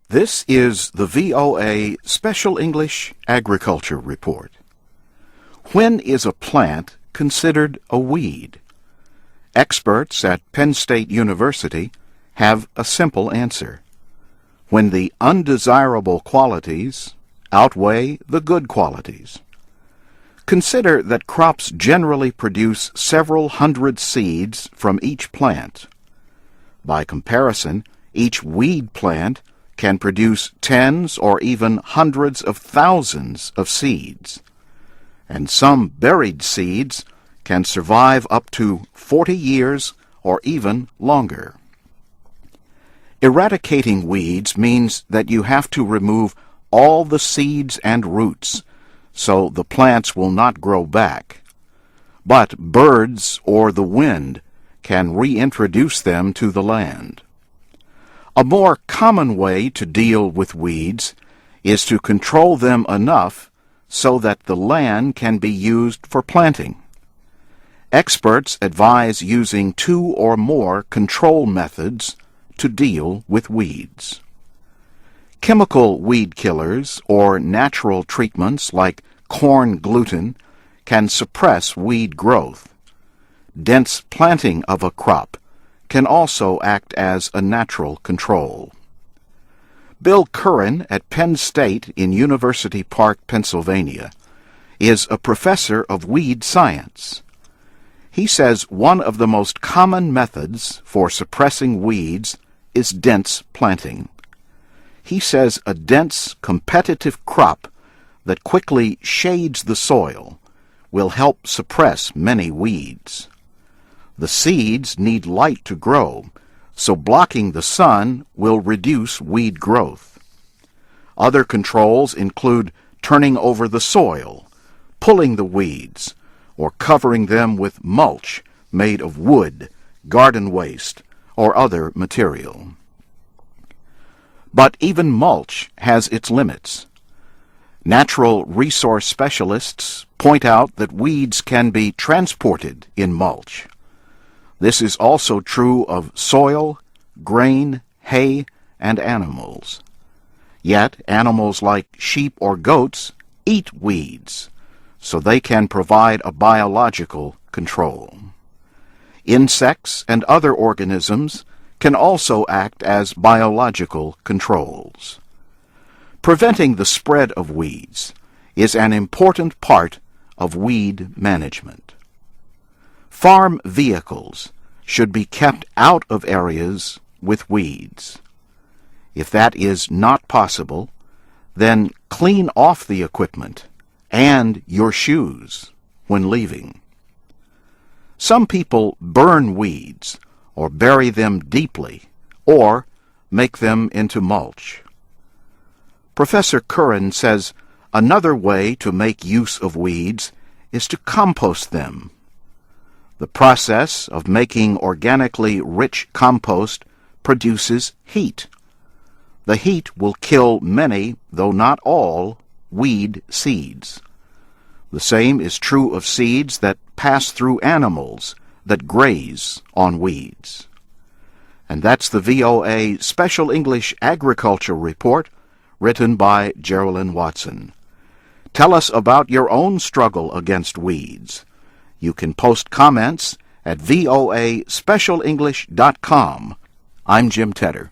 This is the VOA Special English Agriculture Report. When is a plant considered a weed? Experts at Penn State University have a simple answer. When the undesirable qualities outweigh the good qualities. Consider that crops generally produce several hundred seeds from each plant. By comparison, each weed plant can produce tens or even hundreds of thousands of seeds. And some buried seeds can survive up to 40 years or even longer. Eradicating weeds means that you have to remove all the seeds and roots, so the plants will not grow back. But birds or the wind can reintroduce them to the land. A more common way to deal with weeds is to control them enough so that the land can be used for planting. Experts advise using 2 or more control methods to deal with weeds. Chemical weed killers or natural treatments like corn gluten can suppress weed growth. Dense planting of a crop can also act as a natural control. Bill Curran at Penn State in University Park, Pennsylvania, is a professor of weed science. He says one of the most common methods for suppressing weeds is dense planting. He says a dense, competitive crop that quickly shades the soil will help suppress many weeds. The seeds need light to grow, so blocking the sun will reduce weed growth. Other controls include turning over the soil, pulling the weeds, or covering them with mulch made of wood, garden waste, or other material. But even mulch has its limits. Natural resource specialists point out that weeds can be transported in mulch. This is also true of soil, grain, hay, and animals. Yet animals like sheep or goats eat weeds, so they can provide a biological control. Insects and other organisms can also act as biological controls. Preventing the spread of weeds is an important part of weed management. Farm vehicles should be kept out of areas with weeds. If that is not possible, then clean off the equipment and your shoes when leaving. Some people burn weeds or bury them deeply or make them into mulch. Professor Curran says another way to make use of weeds is to compost them. The process of making organically rich compost produces heat. The heat will kill many, though not all, weed seeds. The same is true of seeds that pass through animals that graze on weeds. And that's the VOA Special English Agriculture Report, written by Geraldine Watson. Tell us about your own struggle against weeds. You can post comments at voaspecialenglish.com. I'm Jim Tedder.